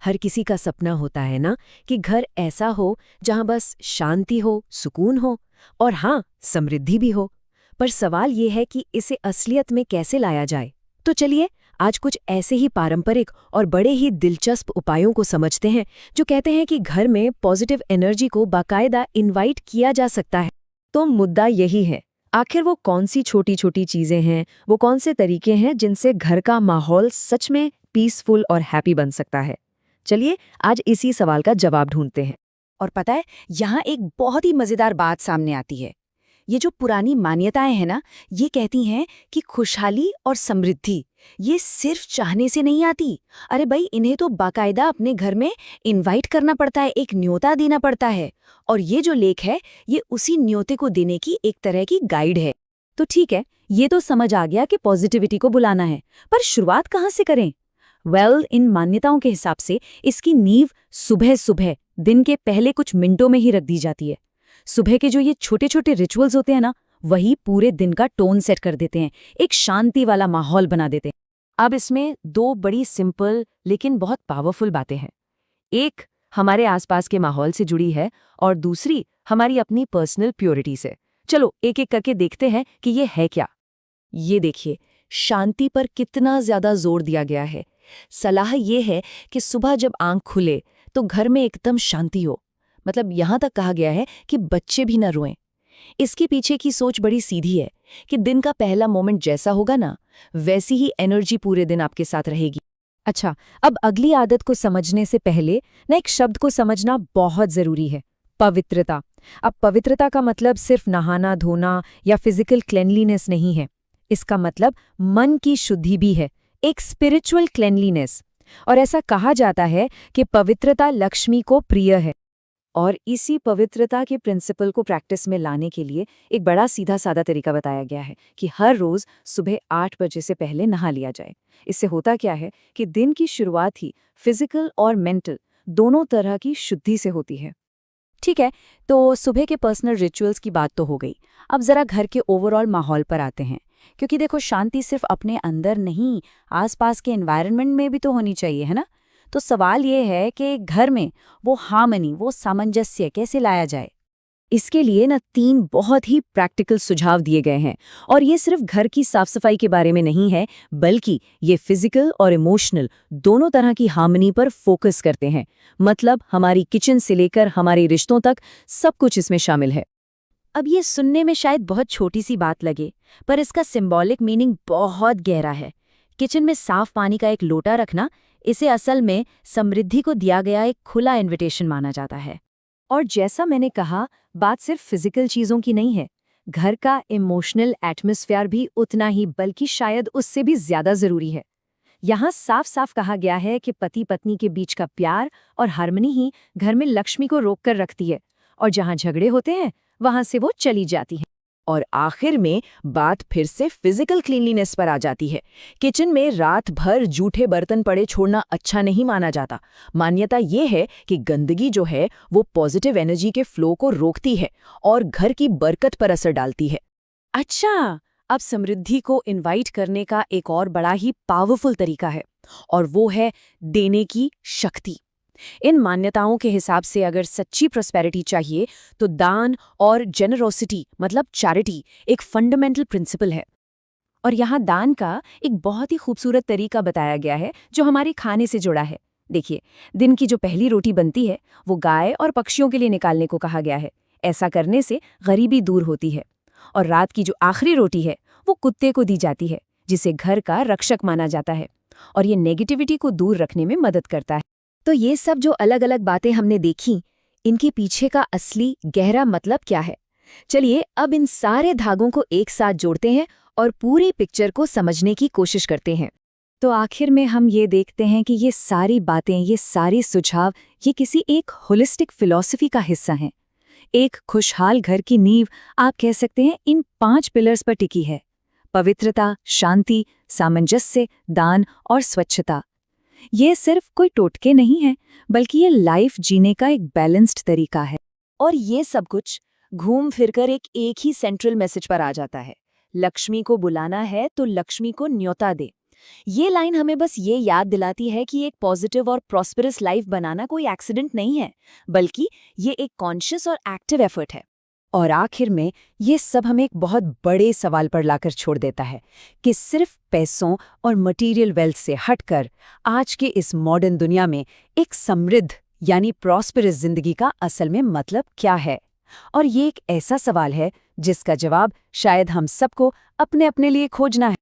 हर किसी का सपना होता है ना कि घर ऐसा हो जहां बस शांति हो, सुकून हो और हाँ, समृद्धि भी हो। पर सवाल ये है कि इसे असलियत में कैसे लाया जाए। तो चलिए आज कुछ ऐसे ही पारंपरिक और बड़े ही दिलचस्प उपायों को समझते हैं जो कहते हैं कि घर में पॉजिटिव एनर्जी को बाकायदा इनवाइट किया जा सकता है। तो मुद्दा यही है, आखिर वो कौन सी छोटी छोटी चीजें हैं, वो कौन से तरीके हैं जिनसे घर का माहौल सच में पीसफुल और हैप्पी बन सकता है। चलिए आज इसी सवाल का जवाब ढूंढते हैं। और पता है, यहाँ एक बहुत ही मजेदार बात सामने आती है। ये जो पुरानी मान्यताएं हैं ना, ये कहती हैं कि खुशहाली और समृद्धि ये सिर्फ चाहने से नहीं आती। अरे भाई, इन्हें तो बाकायदा अपने घर में इनवाइट करना पड़ता है, एक न्योता देना पड़ता है। और ये जो लेख है, ये उसी न्योते को देने की एक तरह की गाइड है। तो ठीक है, ये तो समझ आ गया कि पॉजिटिविटी को बुलाना है, पर शुरुआत कहाँ से करें? इन मान्यताओं के हिसाब से इसकी नींव सुबह सुबह दिन के पहले कुछ मिनटों में ही रख दी जाती है। सुबह के जो ये छोटे छोटे रिचुअल्स होते हैं ना, वही पूरे दिन का टोन सेट कर देते हैं, एक शांति वाला माहौल बना देते हैं। अब इसमें दो बड़ी सिंपल लेकिन बहुत पावरफुल बातें हैं। एक हमारे आसपास के माहौल से जुड़ी है और दूसरी हमारी अपनी पर्सनल प्योरिटी से। चलो एक एक करके देखते हैं कि ये है क्या। ये देखिए, शांति पर कितना ज्यादा जोर दिया गया है। सलाह ये है कि सुबह जब आंख खुले तो घर में एकदम शांति हो। मतलब यहां तक कहा गया है कि बच्चे भी न रोएं। इसके पीछे की सोच बड़ी सीधी है कि दिन का पहला मोमेंट जैसा होगा ना, वैसी ही एनर्जी पूरे दिन आपके साथ रहेगी। अच्छा, अब अगली आदत को समझने से पहले ना एक शब्द को समझना बहुत जरूरी है, पवित्रता। अब पवित्रता का मतलब सिर्फ नहाना धोना या फिजिकल क्लेनलीनेस नहीं है। इसका मतलब मन की शुद्धि भी है, एक स्पिरिचुअल क्लेनलीनेस। और ऐसा कहा जाता है कि पवित्रता लक्ष्मी को प्रिय है। और इसी पवित्रता के प्रिंसिपल को प्रैक्टिस में लाने के लिए एक बड़ा सीधा सादा तरीका बताया गया है कि हर रोज सुबह 8 बजे से पहले नहा लिया जाए। इससे होता क्या है कि दिन की शुरुआत ही फिजिकल और मेंटल दोनों तरह की शुद्धि से होती है। ठीक है, तो सुबह के पर्सनल रिचुअल्स की बात तो हो गई। अब जरा घर के ओवरऑल माहौल पर आते हैं, क्योंकि देखो शांति सिर्फ अपने अंदर नहीं, आसपास के एनवायरनमेंट में भी तो होनी चाहिए, है ना? तो सवाल ये है कि घर में वो हार्मनी, वो सामंजस्य कैसे लाया जाए। इसके लिए ना 3 बहुत ही प्रैक्टिकल सुझाव दिए गए हैं। और ये सिर्फ घर की साफ सफाई के बारे में नहीं है, बल्कि ये फिजिकल और इमोशनल दोनों तरह की हार्मनी पर फोकस करते हैं। मतलब हमारी किचन से लेकर हमारे रिश्तों तक सब कुछ इसमें शामिल है। अब ये सुनने में शायद बहुत छोटी सी बात लगे, पर इसका सिंबॉलिक मीनिंग बहुत गहरा है। किचन में साफ पानी का एक लोटा रखना, इसे असल में समृद्धि को दिया गया एक खुला इन्विटेशन माना जाता है। और जैसा मैंने कहा, बात सिर्फ फिजिकल चीजों की नहीं है। घर का इमोशनल एटमॉस्फेयर भी उतना ही, बल्कि शायद उससे भी ज्यादा जरूरी है। यहाँ साफ साफ कहा गया है कि पति पत्नी के बीच का प्यार और हार्मनी ही घर में लक्ष्मी को रोक कर रखती है, और जहाँ झगड़े होते हैं वहां से वो चली जाती है। और आखिर में बात फिर से फिजिकल क्लीनलीनेस पर आ जाती है। किचन में रात भर जूठे बर्तन पड़े छोड़ना अच्छा नहीं माना जाता। मान्यता ये है कि गंदगी जो है वो पॉजिटिव एनर्जी के फ्लो को रोकती है और घर की बरकत पर असर डालती है। अच्छा, अब समृद्धि को इनवाइट करने का एक और बड़ा ही पावरफुल तरीका है, और वो है देने की शक्ति। इन मान्यताओं के हिसाब से अगर सच्ची प्रॉस्पेरिटी चाहिए तो दान और जेनरोसिटी, मतलब चैरिटी, एक फंडामेंटल प्रिंसिपल है। और यहाँ दान का एक बहुत ही खूबसूरत तरीका बताया गया है जो हमारे खाने से जुड़ा है। देखिए, दिन की जो पहली रोटी बनती है वो गाय और पक्षियों के लिए निकालने को कहा गया है। ऐसा करने से गरीबी दूर होती है। और रात की जो आखिरी रोटी है वो कुत्ते को दी जाती है, जिसे घर का रक्षक माना जाता है, और ये नेगेटिविटी को दूर रखने में मदद करता है। तो ये सब जो अलग अलग बातें हमने देखी, इनके पीछे का असली गहरा मतलब क्या है? चलिए अब इन सारे धागों को एक साथ जोड़ते हैं और पूरी पिक्चर को समझने की कोशिश करते हैं। तो आखिर में हम ये देखते हैं कि ये सारी बातें, ये सारे सुझाव, ये किसी एक होलिस्टिक फिलॉसफी का हिस्सा हैं। एक खुशहाल घर की नींव आप कह सकते हैं इन 5 पिलर्स पर टिकी है: पवित्रता, शांति, सामंजस्य, दान और स्वच्छता। ये सिर्फ कोई टोटके नहीं है, बल्कि ये लाइफ जीने का एक बैलेंस्ड तरीका है। और ये सब कुछ घूम फिरकर एक ही सेंट्रल मैसेज पर आ जाता है: लक्ष्मी को बुलाना है तो लक्ष्मी को न्योता दे। ये लाइन हमें बस ये याद दिलाती है कि एक पॉजिटिव और प्रॉस्पेरस लाइफ बनाना कोई एक्सीडेंट नहीं है, बल्कि ये एक कॉन्शियस और एक्टिव एफर्ट है। और आखिर में ये सब हमें एक बहुत बड़े सवाल पर लाकर छोड़ देता है कि सिर्फ पैसों और मटेरियल वेल्थ से हटकर आज के इस मॉडर्न दुनिया में एक समृद्ध यानी प्रॉस्पेरस जिंदगी का असल में मतलब क्या है। और ये एक ऐसा सवाल है जिसका जवाब शायद हम सबको अपने अपने लिए खोजना है।